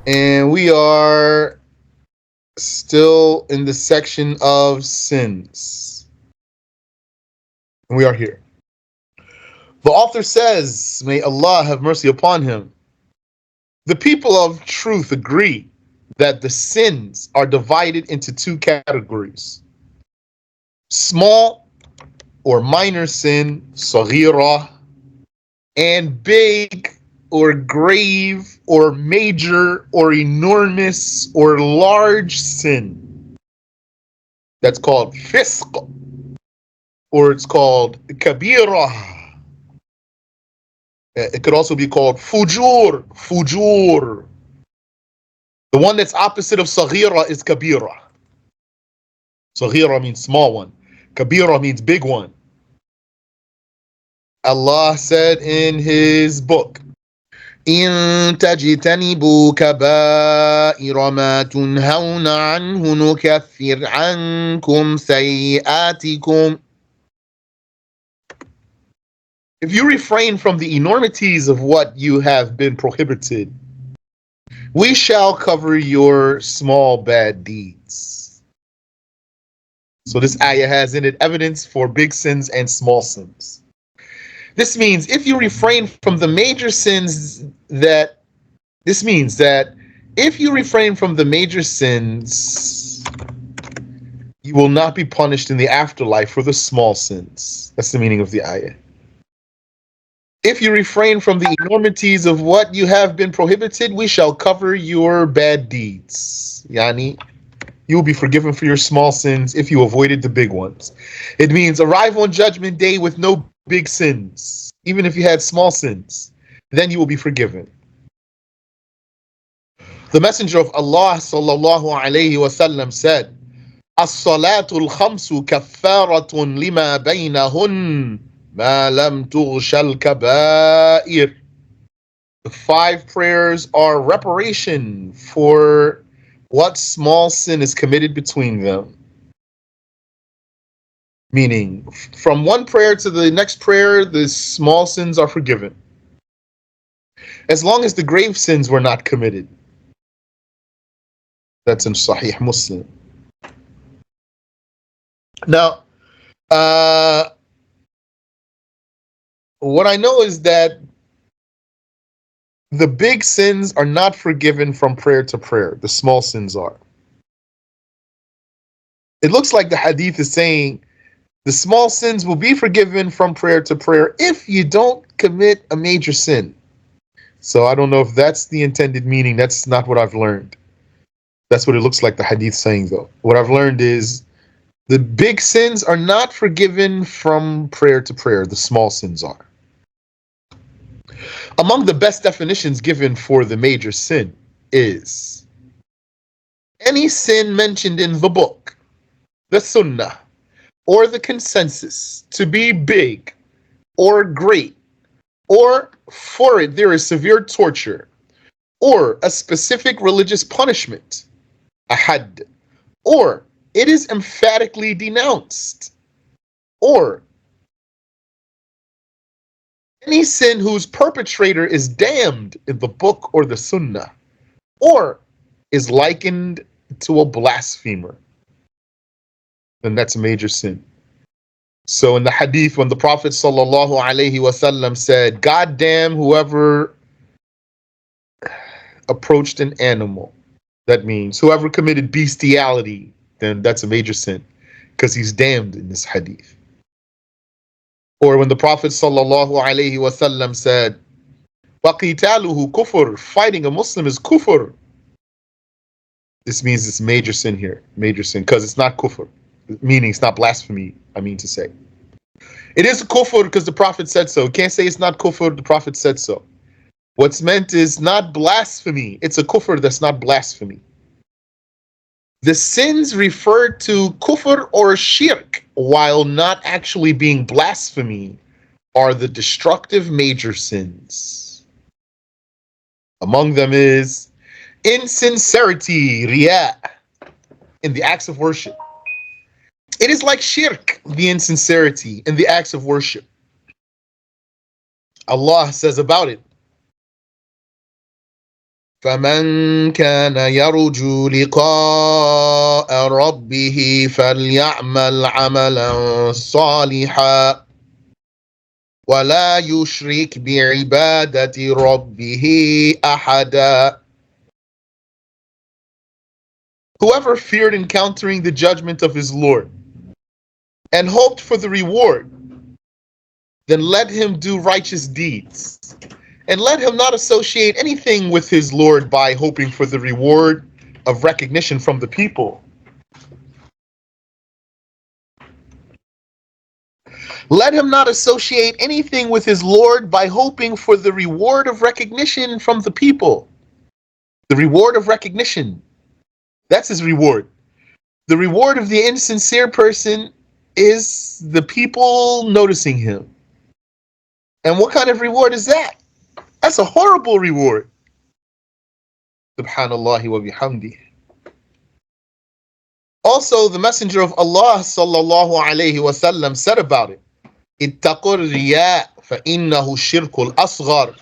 And we are still in the section of sins. And we are here. The author says, may Allah have mercy upon him, the people of truth agree that the sins are divided into two categories. Small or minor sin, saghira, and big or grave or major or enormous or large sin. That's called fisq, or it's called kabira. It could also be called fujur. The one that's opposite of saghira is kabira. Saghira means small one. Kabira means big one. Allah said in his book, إن تجتنبوا كبائر ما تنهون عنه نكفر عنكم سيئاتكم. If you refrain from the enormities of what you have been prohibited, we shall cover your small bad deeds. So this ayah has in it evidence for big sins and small sins. This means if you refrain from the major sins this means that if you refrain from the major sins, you will not be punished in the afterlife for the small sins. That's the meaning of the ayah. If you refrain from the enormities of what you have been prohibited, we shall cover your bad deeds. Yani, you will be forgiven for your small sins if you avoided the big ones. It means arrive on judgment day with no big sins, even if you had small sins, then you will be forgiven. The Messenger of Allah sallallahu alayhi wasallam said, "As-salatul khamsu kaffaratun lima baynahun ma lam tughshal kaba'ir." The 5 prayers are reparation for what small sin is committed between them. Meaning, from one prayer to the next prayer, the small sins are forgiven, as long as the grave sins were not committed. That's in Sahih Muslim. Now, what I know is that the big sins are not forgiven from prayer to prayer. The small sins are. It looks like the hadith is saying the small sins will be forgiven from prayer to prayer if you don't commit a major sin. So I don't know if that's the intended meaning. That's not what I've learned. That's what it looks like the hadith saying, though. What I've learned is the big sins are not forgiven from prayer to prayer. The small sins are. Among the best definitions given for the major sin is any sin mentioned in the book, the sunnah, or the consensus to be big or great, or for it there is severe torture, or a specific religious punishment, a had, or it is emphatically denounced, or any sin whose perpetrator is damned in the book or the sunnah, or is likened to a blasphemer, then that's a major sin. So in the hadith, when the Prophet sallallahu alaihi wasallam said, "God damn whoever approached an animal," that means whoever committed bestiality, then that's a major sin, because he's damned in this hadith. Or when the Prophet sallallahu alaihi wasallam said, "Waqitaluhu kufr," fighting a Muslim is kufr. This means it's major sin here, major sin, because it's not kufr, meaning it's not blasphemy. I mean to say, it is kufr because the Prophet said so. You can't say it's not kufr. The Prophet said so. What's meant is not blasphemy. It's a kufr that's not blasphemy. The sins referred to kufr or shirk, while not actually being blasphemy, are the destructive major sins. Among them is insincerity, riyah, in the acts of worship. It is like shirk, the insincerity in the acts of worship. Allah says about it, فمن كان يرجو لقاء ربه فليعمل عملا صالحا ولا يشرك بعبادة ربه أحدا. Whoever feared encountering the judgment of his Lord and hoped for the reward, then let him do righteous deeds. And let him not associate anything with his Lord by hoping for the reward of recognition from the people. Let him not associate anything with his Lord by hoping for the reward of recognition from the people. The reward of recognition. That's his reward. The reward of the insincere person is the people noticing him. And what kind of reward is that? That's a horrible reward. Subhanallah wa bihamdih. Also, the Messenger of Allah sallallahu alayhi wa sallam said about it, اتقوا الرياء فإنه الشرك الأصغر.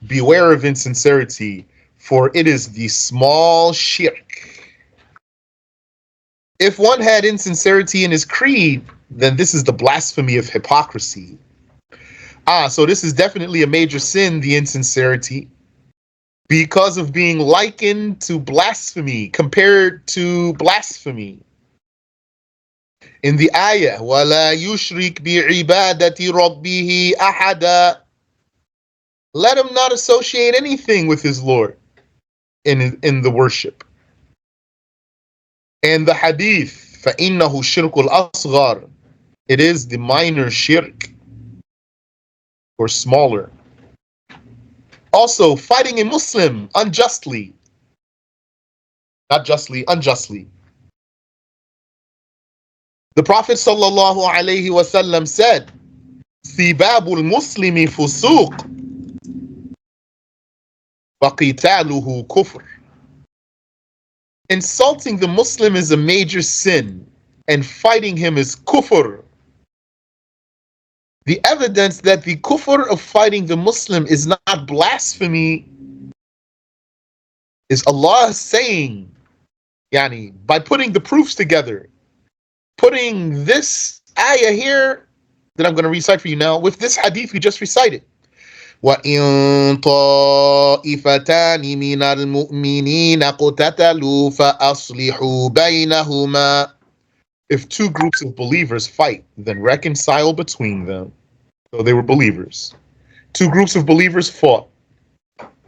Beware of insincerity, for it is the small shirk. If one had insincerity in his creed, then this is the blasphemy of hypocrisy. So this is definitely a major sin, the insincerity, because of being likened to blasphemy, compared to blasphemy. In the ayah, وَلَا يُشْرِكْ بِعِبَادَةِ رَبِّهِ أَحَدًا. Let him not associate anything with his Lord in the worship. And the hadith, فَإِنَّهُ الشِّرْكُ الْأَصْغَرُ. It is the minor shirk, or smaller. Also, fighting a Muslim unjustly. Not justly, unjustly. The Prophet sallallahu alayhi wasallam said, سِبَابُ الْمُسْلِمِ فُسُوقٌ وَقِتَالُهُ كُفْرٌ. Insulting the Muslim is a major sin, and fighting him is kufr. The evidence that the kufr of fighting the Muslim is not blasphemy is Allah saying, by putting the proofs together, putting this ayah here that I'm going to recite for you now with this hadith we just recited. وَإِن طَائِفَتَانِ مِنَ الْمُؤْمِنِينَ اقْتَتَلُوا فَأَصْلِحُوا بَيْنَهُمَا. If two groups of believers fight, then reconcile between them. So they were believers. Two groups of believers fought.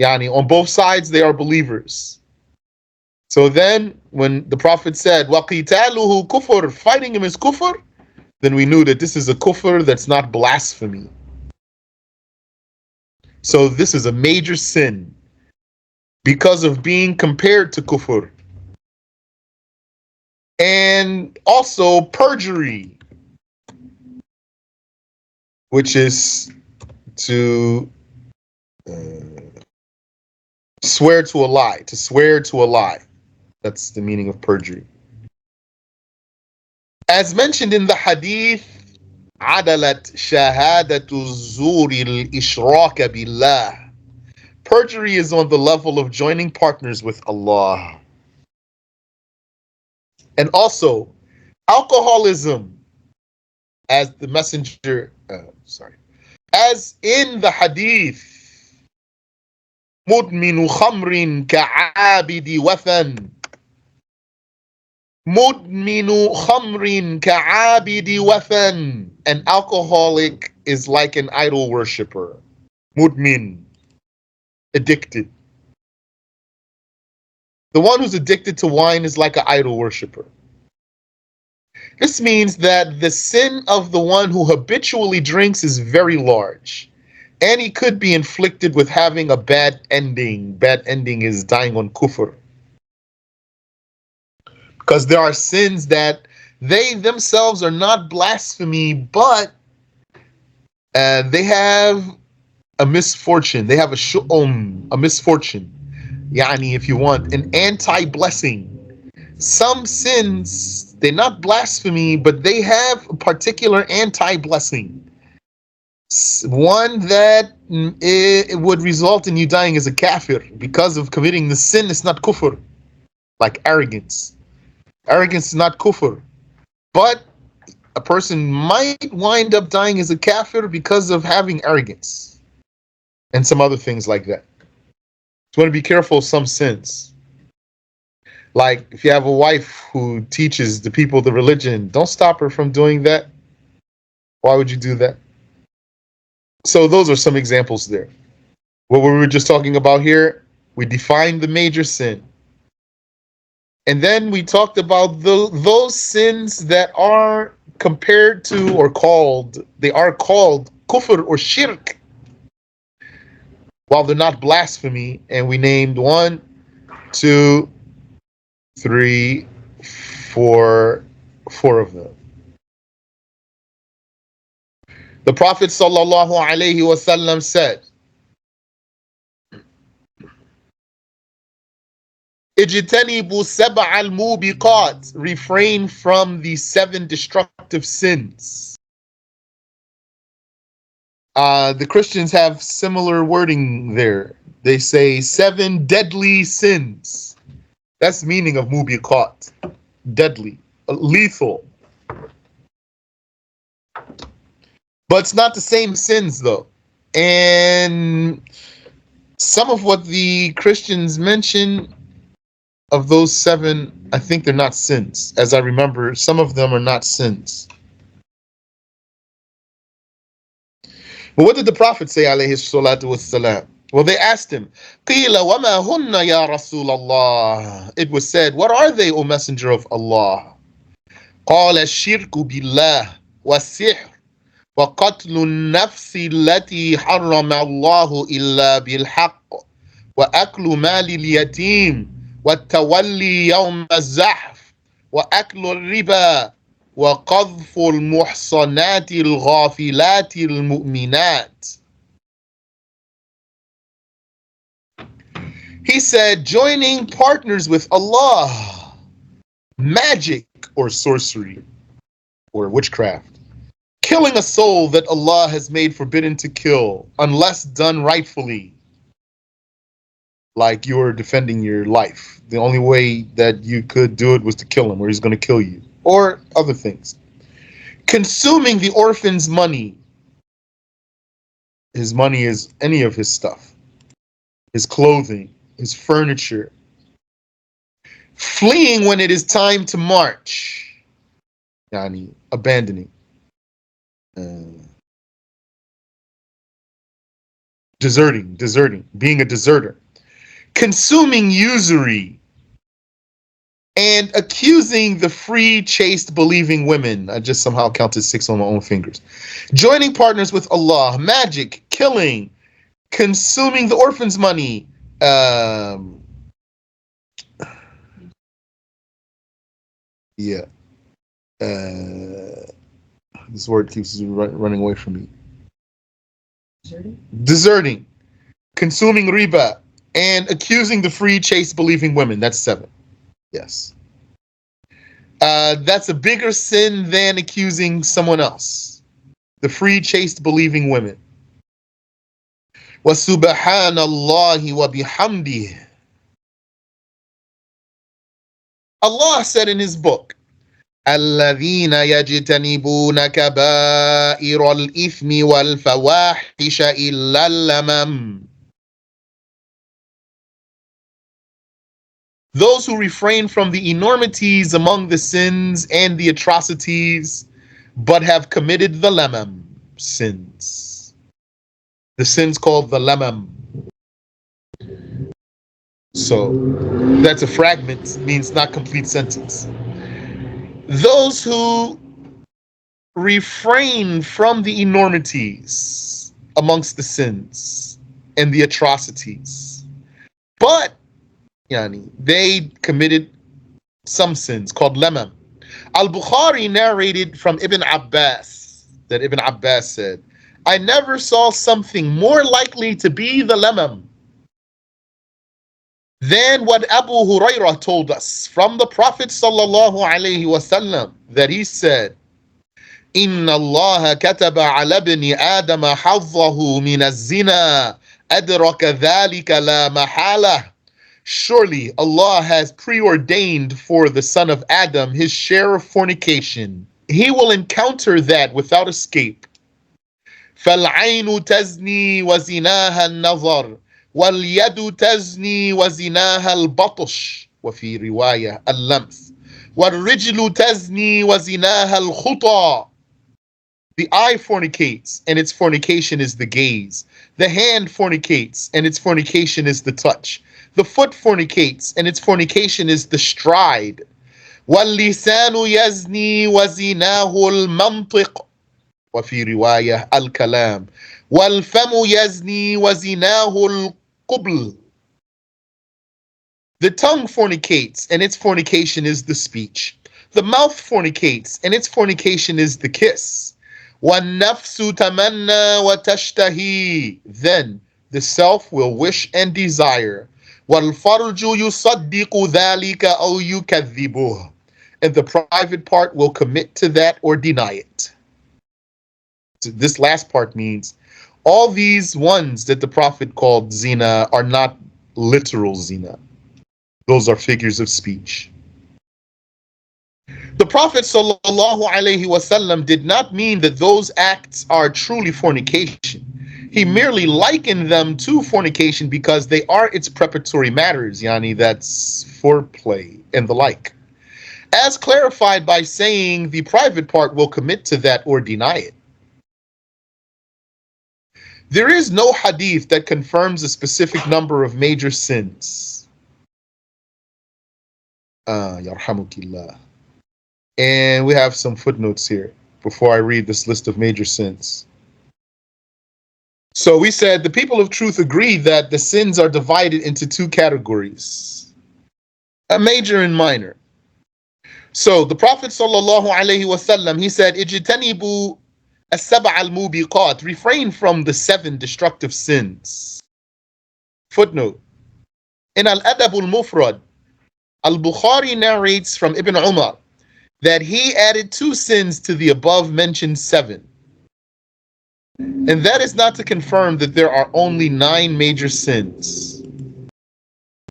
On both sides they are believers. So then when the Prophet said, وَقِتَالُهُ كُفْرٌ, fighting him is kufr, then we knew that this is a kufr that's not blasphemy. So this is a major sin because of being compared to kufr. And also perjury, which is to swear to a lie. That's the meaning of perjury. As mentioned in the hadith, عدلت شهادة الزور الإشراك بالله. Perjury is on the level of joining partners with Allah. And also, alcoholism, as the messenger, as in the hadith, مدمن خمر كعابد وثن. مدمن خمر كعابد وثن. An alcoholic is like an idol worshipper. Mudmin, addicted. The one who's addicted to wine is like an idol worshipper. This means that the sin of the one who habitually drinks is very large, and he could be inflicted with having a bad ending. Bad ending is dying on kufr. Because there are sins that they themselves are not blasphemy, but they have a misfortune. They have a misfortune. If you want, an anti-blessing. Some sins, they're not blasphemy, but they have a particular anti-blessing. One that it would result in you dying as a kafir because of committing the sin. It's not kufr, like arrogance. Arrogance is not kufr, but a person might wind up dying as a kafir because of having arrogance and some other things like that. So you want to be careful of some sins. Like if you have a wife who teaches the people the religion, don't stop her from doing that. Why would you do that? So those are some examples there. What we were just talking about here, we defined the major sin. And then we talked about those sins that are compared to or called, they are called kufr or shirk, while they're not blasphemy. And we named 1, 2, 3, 4 of them. The Prophet sallallahu alaihi wasallam said, "Ijtanibu sab'a al-mubiqat," refrain from the 7 destructive sins. The Christians have similar wording there. They say 7 deadly sins. That's the meaning of mubiqat. Deadly, lethal. But it's not the same sins though. And some of what the Christians mention of those 7, I think they're not sins. As I remember, some of them are not sins. But what did the Prophet say, alayhi salatu wassalam? Well, they asked him, قِيلَ وَمَا هُنَّ يَا رَسُولَ اللَّهِ. It was said, what are they, O Messenger of Allah? قَالَ الشِّرْكُ بِاللَّهِ وَالسِّحْرُ وَقَتْلُ النَّفْسِ الَّتِي حَرَّمَ اللَّهُ إِلَّا بِالْحَقِّ وَأَكْلُ مَالِ الْيَتِيمِ وَالتَّوَلِّي يَوْمَ الزَّحْفِ وَأَكْلُ الرِّبَا وَقَذْفُ الْمُحْصَنَاتِ الْغَافِلَاتِ الْمُؤْمِنَاتِ. He said, joining partners with Allah, magic or sorcery or witchcraft, killing a soul that Allah has made forbidden to kill unless done rightfully, like you're defending your life. The only way that you could do it was to kill him, or he's going to kill you, or other things. Consuming the orphan's money. His money is any of his stuff, his clothing, his furniture. Fleeing when it is time to march. Yani, abandoning. Deserting, being a deserter. Consuming usury. And accusing the free, chaste, believing women. I just somehow counted 6 on my own fingers. Joining partners with Allah, magic, killing, consuming the orphan's money. This word keeps running away from me. Deserting, consuming riba, and accusing the free, chaste, believing women. That's 7. Yes. That's a bigger sin than accusing someone else. The free, chaste, believing women. Wa subhanallahi wa bihamdih. Allah said in his book, الذين يجتنبون كبائر الإثم والفواحش إلا اللمم. Those who refrain from the enormities among the sins and the atrocities, but have committed the lamam, sins. The sins called the lamam. So that's a fragment, means not complete sentence. Those who refrain from the enormities amongst the sins and the atrocities, but they committed some sins called lamam. Al-Bukhari narrated from Ibn Abbas that Ibn Abbas said, I never saw something more likely to be the lamam than what Abu Hurairah told us from the Prophet sallallahu alaihi wasallam, that he said, إن الله كتب على ابن آدم حظه من الزنا أدرك ذلك لا محالة. Surely Allah has preordained for the son of Adam his share of fornication. He will encounter that without escape. فالعين تزني وزناها النظر واليد تزني وزناها البطش وفي رواية اللمس والرجل تزني وزناها الخطى. The eye fornicates, and its fornication is the gaze. The hand fornicates, and its fornication is the touch. The foot fornicates, and its fornication is the stride. وَاللِّسَانُ يَزْنِي وَزِنَاهُ الْمَنْطِقُ وفي رواية الكلام والفم يزني وزناه القبل. The tongue fornicates, and its fornication is the speech. The mouth fornicates, and its fornication is the kiss. وَالنَّفْسُ تَمَنَّى وَتَشْتَهِي. Then the self will wish and desire. وَالْفَرْجُ يُصَدِّقُ ذَلِكَ أَوْ يُكَذِّبُهُ. And the private part will commit to that or deny it. This last part means all these ones that the Prophet called zina are not literal zina. Those are figures of speech. The Prophet ﷺ did not mean that those acts are truly fornication. He merely likened them to fornication because they are its preparatory matters, yani that's foreplay and the like. As clarified by saying the private part will commit to that or deny it. There is no hadith that confirms a specific number of major sins. Yarhamukillah. And we have some footnotes here before I read this list of major sins. So we said the people of truth agree that the sins are divided into two categories, a major and minor. So the Prophet ﷺ, he said, Ijtanibu as-sab'a al-mubiqat, refrain from the 7 destructive sins. Footnote. In Al-Adab al-Mufrad, Al-Bukhari narrates from Ibn Umar that he added 2 sins to the above mentioned 7. And that is not to confirm that there are only 9 major sins.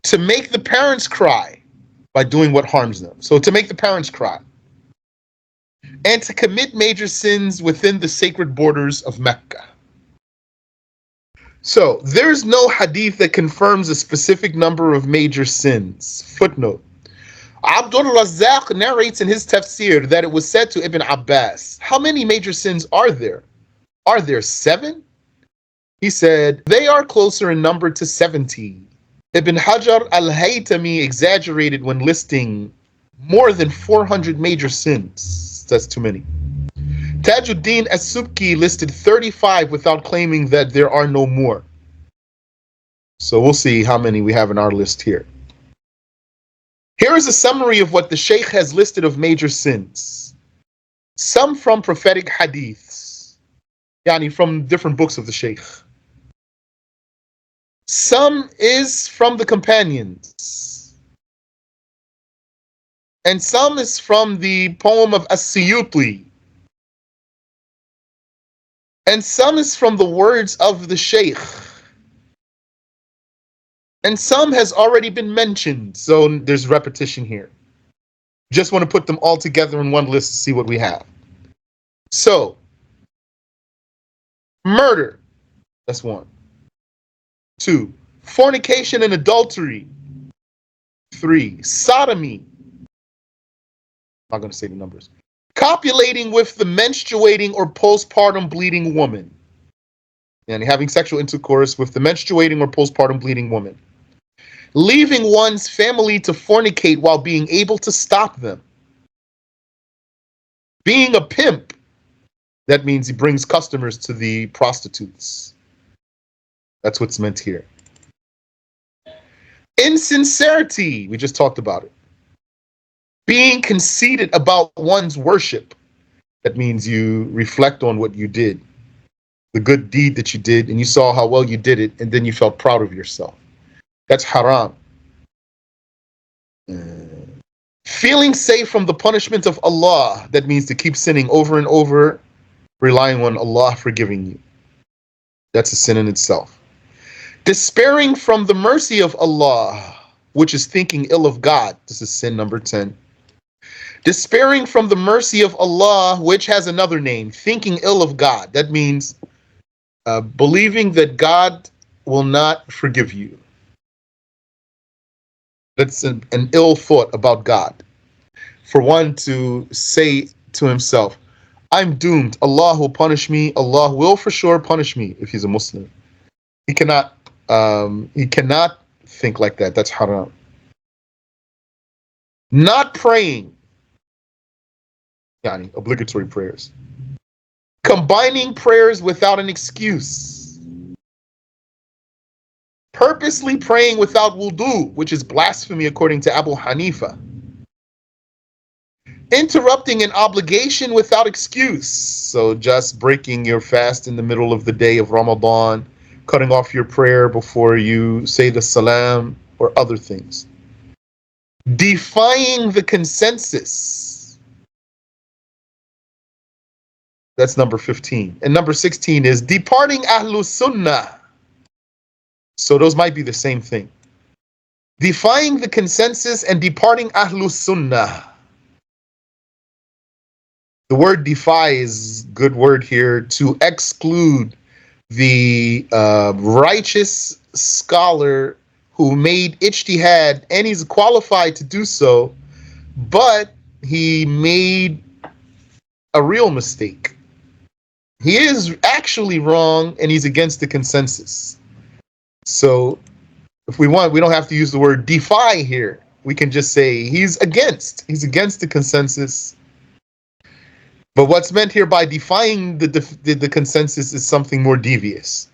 To make the parents cry by doing what harms them. So to make the parents cry. And to commit major sins within the sacred borders of Mecca. So there's no hadith that confirms a specific number of major sins. Footnote. Abdul Razzaq narrates in his tafsir that it was said to Ibn Abbas, how many major sins are there? Are there 7? He said, they are closer in number to 70. Ibn Hajar al-Haytami exaggerated when listing more than 400 major sins. That's too many. Tajuddin as-Subki listed 35 without claiming that there are no more. So we'll see how many we have in our list here. Here is a summary of what the Shaykh has listed of major sins. Some from prophetic hadiths, yani from different books of the Shaykh. Some is from the companions. And some is from the poem of As-Suyuti. And some is from the words of the Shaykh. And some has already been mentioned, so there's repetition here. Just want to put them all together in one list to see what we have. So, murder, that's 1. 2, fornication and adultery. 3, sodomy. I'm not going to say the numbers. Copulating with the menstruating or postpartum bleeding woman. And having sexual intercourse with the menstruating or postpartum bleeding woman. Leaving one's family to fornicate while being able to stop them. Being a pimp. That means he brings customers to the prostitutes. That's what's meant here. Insincerity. We just talked about it. Being conceited about one's worship. That means you reflect on what you did. The good deed that you did, and you saw how well you did it, and then you felt proud of yourself. That's haram. Feeling safe from the punishment of Allah, that means to keep sinning over and over, relying on Allah forgiving you. That's a sin in itself. Despairing from the mercy of Allah, which is thinking ill of God. This is sin number 10. Despairing from the mercy of Allah, which has another name, thinking ill of God. That means believing that God will not forgive you. That's an ill thought about God. For one to say to himself, I'm doomed. Allah will punish me. Allah will for sure punish me if he's a Muslim. He cannot think like that. That's haram. Not praying. Yani, obligatory prayers. Combining prayers without an excuse. Purposely praying without wudu, which is blasphemy according to Abu Hanifa. Interrupting an obligation without excuse. So just breaking your fast in the middle of the day of Ramadan, cutting off your prayer before you say the salam, or other things. Defying the consensus. That's number 15. And number 16 is departing Ahlus Sunnah. So those might be the same thing. Defying the consensus and departing Ahlus Sunnah. The word defy is a good word here, to exclude the righteous scholar who made ijtihad, and he's qualified to do so, but he made a real mistake. He is actually wrong, and he's against the consensus. So if we want, we don't have to use the word defy here. We can just say he's against the consensus. But what's meant here by defying the consensus is something more devious.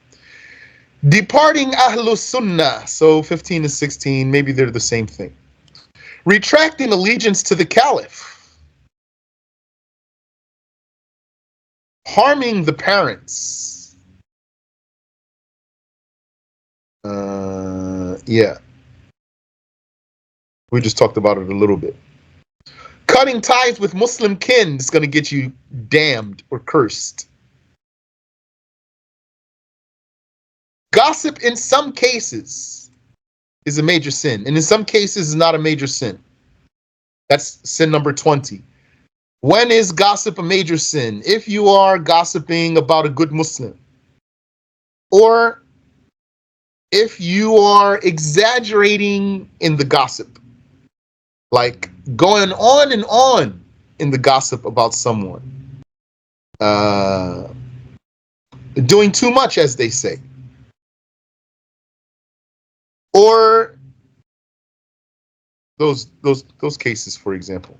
Departing Ahlus Sunnah, so 15 and 16, maybe they're the same thing. Retracting allegiance to the Caliph. Harming the parents. Yeah. We just talked about it a little bit. Cutting ties with Muslim kin is going to get you damned or cursed. Gossip in some cases is a major sin, and in some cases is not a major sin. That's sin number 20. When is gossip a major sin? If you are gossiping about a good Muslim, or if you are exaggerating in the gossip, like going on and on in the gossip about someone, doing too much, as they say. Or those cases, for example.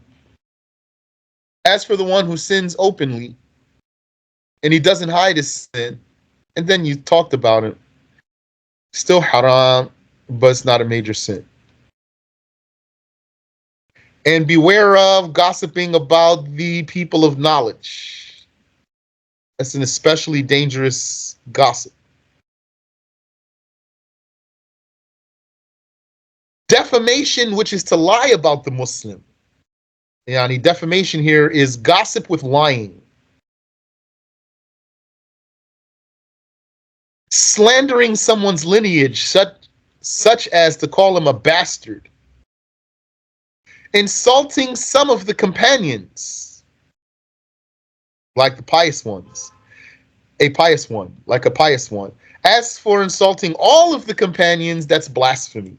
As for the one who sins openly, and he doesn't hide his sin, and then you talked about it, still haram, but it's not a major sin. And beware of gossiping about the people of knowledge. That's an especially dangerous gossip. Defamation, which is to lie about the Muslim. Yani, defamation here is gossip with lying. Slandering someone's lineage, such as to call him a bastard. Insulting some of the companions, like the pious ones. A pious one, like a pious one. As for insulting all of the companions, that's blasphemy.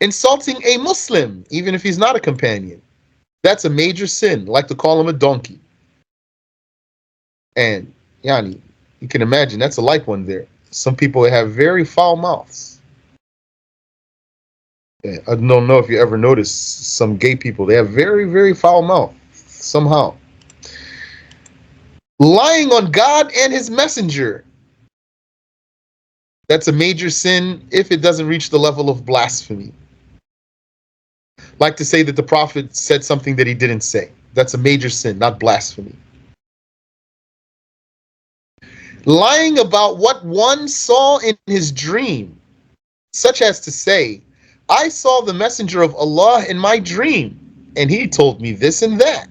Insulting a Muslim, even if he's not a companion, that's a major sin, like to call him a donkey. And yani, you can imagine that's a light one there. Some people have very foul mouths. Yeah, I don't know if you ever noticed some gay people, they have very, very foul mouth somehow. Lying on God and his messenger. That's a major sin if it doesn't reach the level of blasphemy. Like to say that the Prophet said something that he didn't say. That's a major sin, not blasphemy. Lying about what one saw in his dream, such as to say, I saw the messenger of Allah in my dream, and he told me this and that.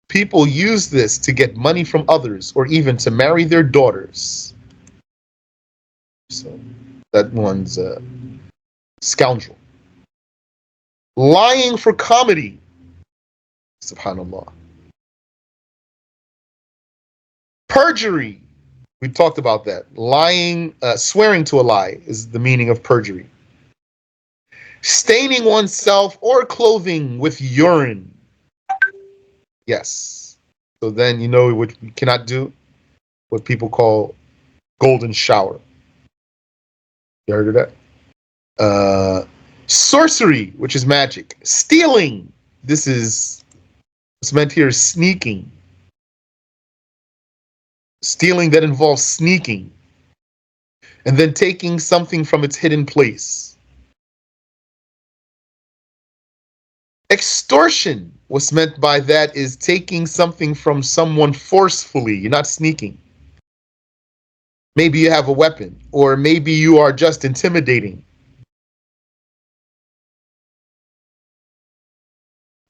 People use this to get money from others or even to marry their daughters. So that one's a scoundrel. Lying for comedy. Subhanallah. Perjury. We talked about that. Lying, swearing to a lie is the meaning of perjury. Staining oneself or clothing with urine. Yes. So then you know what you cannot do? What people call golden shower. You heard of that? Sorcery, which is magic. Stealing. This is what's meant here is sneaking. Stealing that involves sneaking. And then taking something from its hidden place. Extortion, what's meant by that is taking something from someone forcefully. You're not sneaking. Maybe you have a weapon, or maybe you are just intimidating.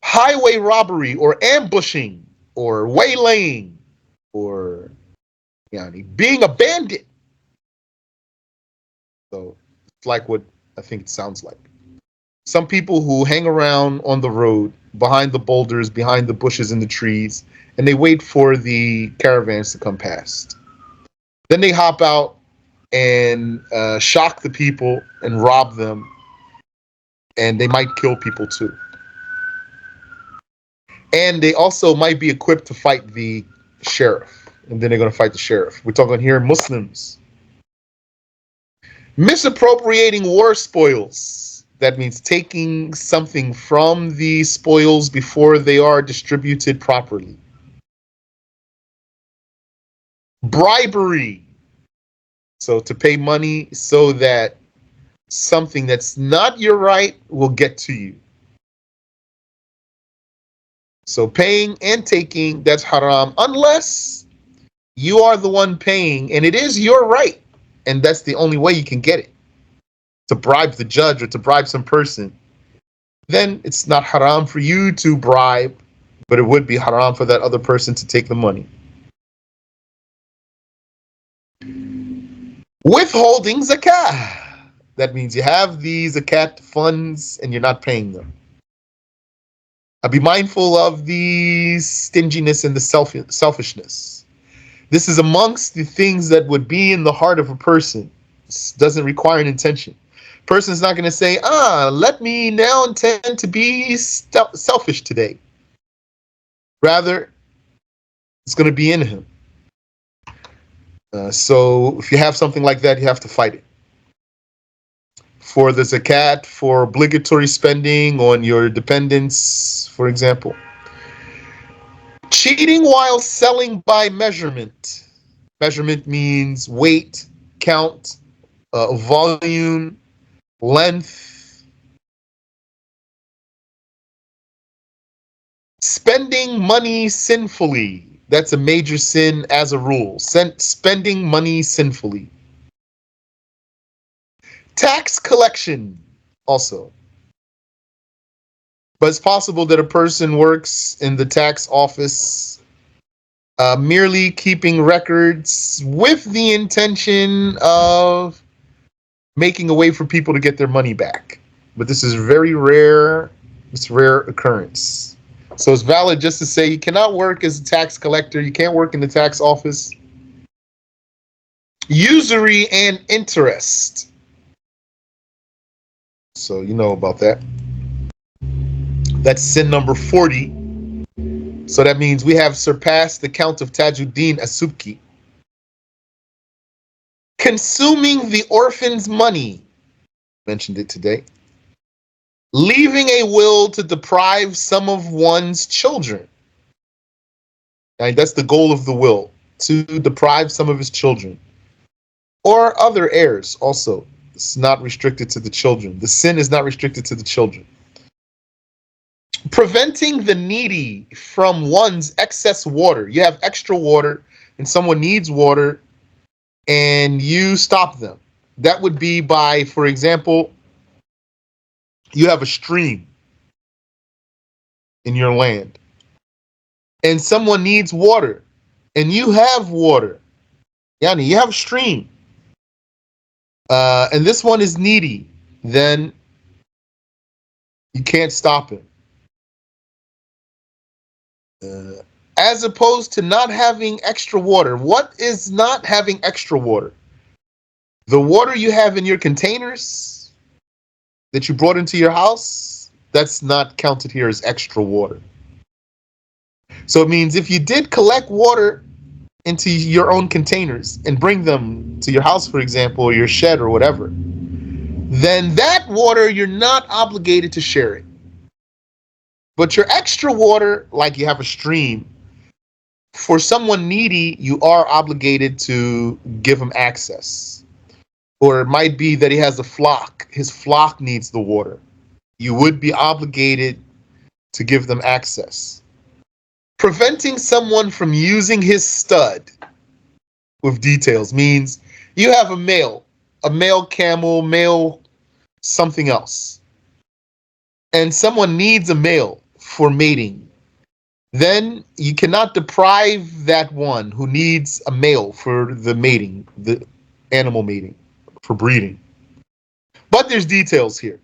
Highway robbery, or ambushing, or waylaying, or being a bandit. So it's like what I think it sounds like. Some people who hang around on the road, behind the boulders, behind the bushes and the trees, and they wait for the caravans to come past. Then they hop out and shock the people and rob them, and they might kill people too. And they also might be equipped to fight the sheriff, and then they're going to fight the sheriff. We're talking here Muslims. Misappropriating war spoils. That means taking something from the spoils before they are distributed properly. Bribery. So to pay money so that something that's not your right will get to you. So paying and taking, that's haram, unless you are the one paying and it is your right. And that's the only way you can get it. To bribe the judge or to bribe some person. Then it's not haram for you to bribe, but it would be haram for that other person to take the money. Withholding zakah. That means you have these zakat funds and you're not paying them. Be mindful of the stinginess and the selfishness. This is amongst the things that would be in the heart of a person. This doesn't require an intention. Person's not going to say, let me now intend to be selfish today. Rather, it's going to be in him. So if you have something like that, you have to fight it. For the zakat, for obligatory spending on your dependents, for example. Cheating while selling by measurement. Measurement means weight, count, volume, length. Spending money sinfully. That's a major sin as a rule. Spending money sinfully. Tax collection also. But it's possible that a person works in the tax office merely keeping records with the intention of making a way for people to get their money back. But this is very rare. It's a rare occurrence. So it's valid just to say you cannot work as a tax collector. You can't work in the tax office. Usury and interest. So you know about that. That's sin number 40. So that means we have surpassed the count of Tajuddin As-Subki. Consuming the orphan's money. Mentioned it today. Leaving a will to deprive some of one's children. And that's the goal of the will, to deprive some of his children. Or other heirs also. It's not restricted to the children. The sin is not restricted to the children. Preventing the needy from one's excess water. You have extra water and someone needs water and you stop them. That would be by, for example, You have a stream in your land, and someone needs water, and you have water. Yani, you have a stream, and this one is needy, then you can't stop it. As opposed to not having extra water. What is not having extra water? The water you have in your containers that you brought into your house, that's not counted here as extra water. So it means if you did collect water into your own containers and bring them to your house, for example, or your shed or whatever, then that water you're not obligated to share it. But your extra water, like you have a stream, for someone needy, you are obligated to give him access. Or it might be that he has a flock. His flock needs the water. You would be obligated to give them access. Preventing someone from using his stud with details means you have a male camel, male something else, and someone needs a male for mating. Then you cannot deprive that one who needs a male for the mating, the animal mating, for breeding. But there's details here.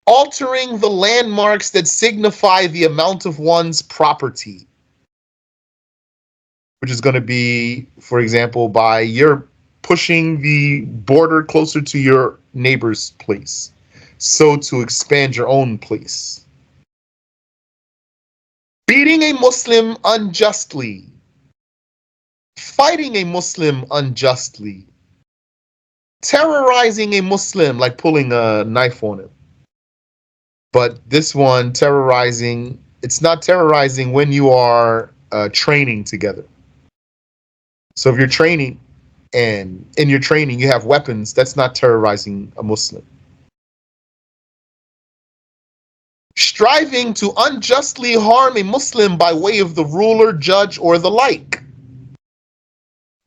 Altering the landmarks that signify the amount of one's property, which is going to be, for example, by you're pushing the border closer to your neighbor's place, so to expand your own place. Beating a Muslim unjustly, fighting a Muslim unjustly, terrorizing a Muslim, like pulling a knife on him. But this one, terrorizing, it's not terrorizing when you are training together. So if you're training and in your training you have weapons, that's not terrorizing a Muslim. Striving to unjustly harm a Muslim by way of the ruler, judge, or the like.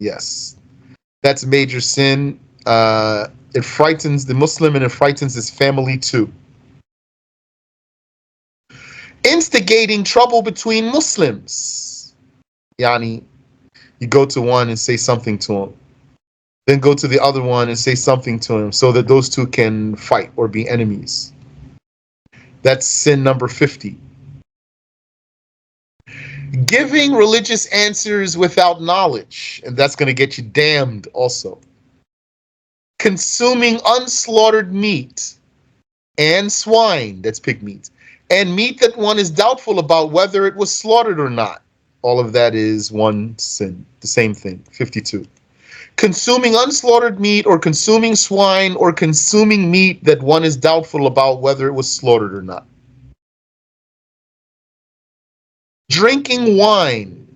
Yes, that's a major sin. It frightens the Muslim and it frightens his family too. Instigating trouble between Muslims. Yani, you go to one and say something to him, then go to the other one and say something to him so that those two can fight or be enemies. That's sin number 50. Giving religious answers without knowledge, and that's going to get you damned also. Consuming unslaughtered meat and swine, that's pig meat, and meat that one is doubtful about whether it was slaughtered or not. All of that is one sin, the same thing, 52. Consuming unslaughtered meat or consuming swine or consuming meat that one is doubtful about whether it was slaughtered or not. Drinking wine.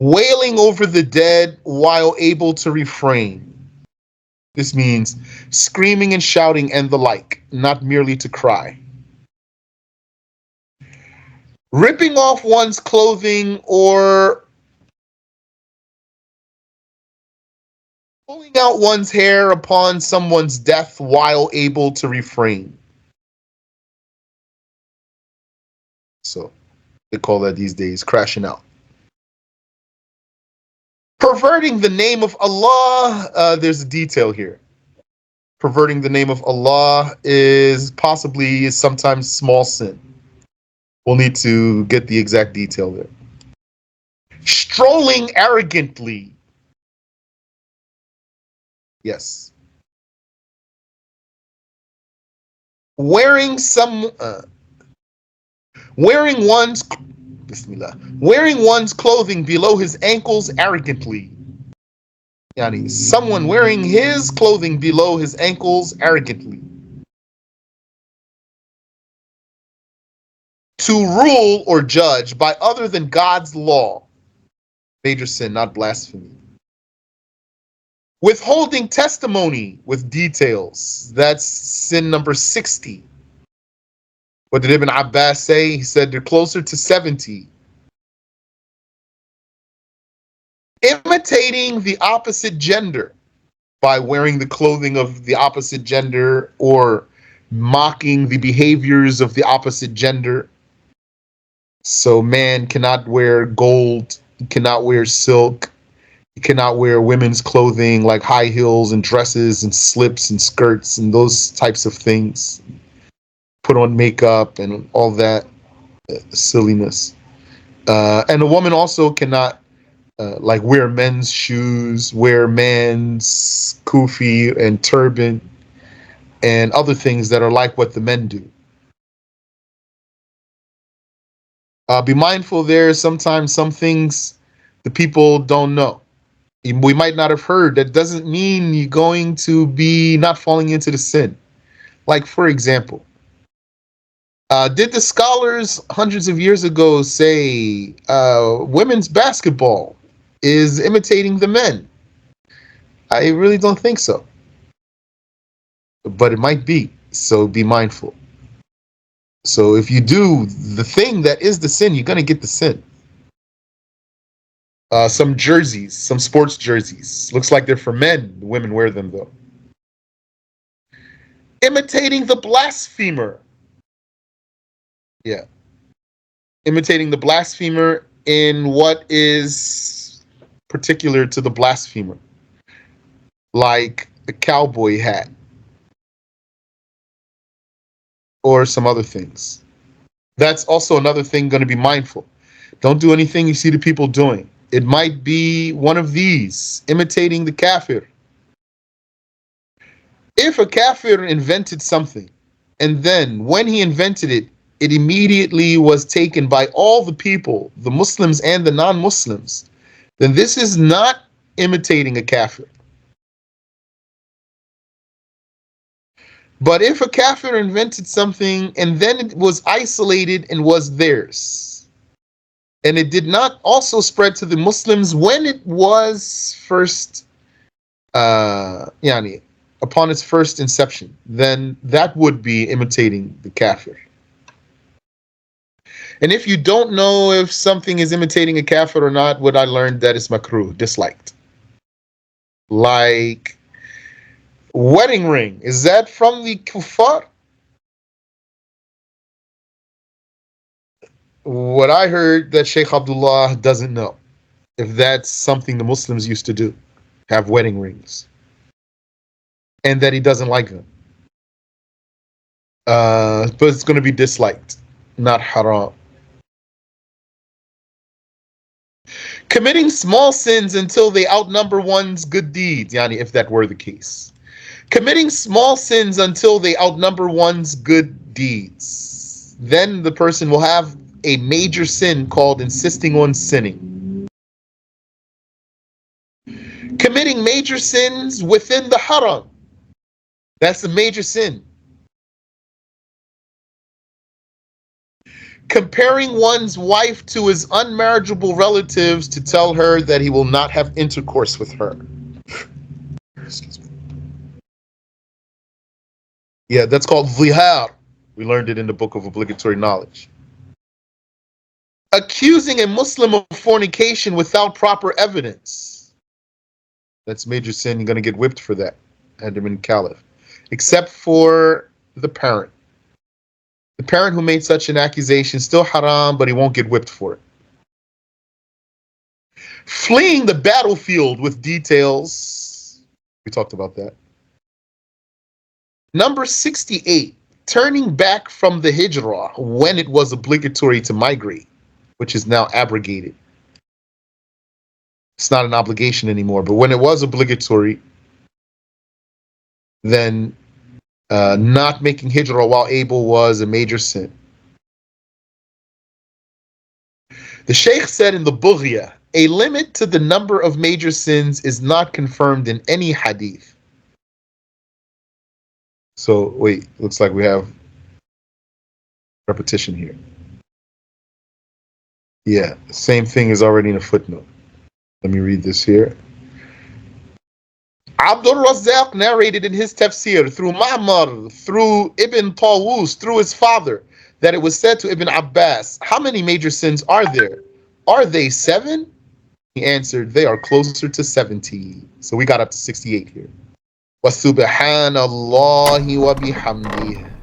Wailing over the dead while able to refrain. This means screaming and shouting and the like, not merely to cry. Ripping off one's clothing or pulling out one's hair upon someone's death while able to refrain. So they call that these days crashing out. Perverting the name of Allah, there's a detail here. Perverting the name of Allah is possibly sometimes small sin. We'll need to get the exact detail there. Strolling arrogantly. Yes. Wearing one's clothing below his ankles arrogantly. Yani, someone wearing his clothing below his ankles arrogantly. To rule or judge by other than God's law. Major sin, not blasphemy. Withholding testimony with details. That's sin number 60. What did Ibn Abbas say? He said they're closer to 70. Imitating the opposite gender. by wearing the clothing of the opposite gender or mocking the behaviors of the opposite gender. So man cannot wear gold, he cannot wear silk, he cannot wear women's clothing like high heels and dresses and slips and skirts and those types of things. Put on makeup and all that silliness. And a woman also cannot like wear men's shoes, wear men's kufi and turban and other things that are like what the men do. Be mindful there. Sometimes some things the people don't know. We might not have heard. That doesn't mean you're going to be not falling into the sin. Like, for example, did the scholars hundreds of years ago say women's basketball is imitating the men? I really don't think so. But it might be. So be mindful. So if you do the thing that is the sin, you're going to get the sin. Some jerseys, some sports jerseys. Looks like they're for men. The women wear them though. Imitating the blasphemer. Yeah. Imitating the blasphemer in what is particular to the blasphemer. Like a cowboy hat. Or some other things. That's also another thing going to be mindful. Don't do anything you see the people doing. It might be one of these, imitating the kafir. If a kafir invented something, and then when he invented it, it immediately was taken by all the people, the Muslims and the non-Muslims, then this is not imitating a kafir. But if a kafir invented something and then it was isolated and was theirs, and it did not also spread to the Muslims when it was first, upon its first inception, then that would be imitating the kafir. And if you don't know if something is imitating a kafir or not, what I learned that is makruh, disliked. Like wedding ring, is that from the kuffar? What I heard that Sheikh Abdullah doesn't know if that's something the Muslims used to do, have wedding rings, and that he doesn't like them. But it's going to be disliked, not haram. Committing small sins until they outnumber one's good deeds, yani if that were the case. Committing small sins until they outnumber one's good deeds. Then the person will have a major sin called insisting on sinning. Committing major sins within the haram. That's a major sin. Comparing one's wife to his unmarriageable relatives to tell her that he will not have intercourse with her. Excuse me. Yeah, that's called zihar. We learned it in the book of obligatory knowledge. Accusing a Muslim of fornication without proper evidence. That's major sin. You're going to get whipped for that. Adam and Caliph. Except for the parent. The parent who made such an accusation, still haram, but he won't get whipped for it. Fleeing the battlefield with details. We talked about that. Number 68. Turning back from the hijrah when it was obligatory to migrate, which is now abrogated. It's not an obligation anymore, but when it was obligatory, then not making hijrah while able was a major sin. The Shaykh said in the Bughya, a limit to the number of major sins is not confirmed in any hadith. So, wait, looks like we have repetition here. Yeah, same thing is already in a footnote. Let me read this here. Abdul Razzaq narrated in his tafsir through Ma'mar, through Ibn Tawus, through his father, that it was said to Ibn Abbas, how many major sins are there? Are they 7? He answered, they are closer to 70. So we got up to 68 here. وَسُبْحَانَ اللَّهِ وَبِحَمْدِهِ.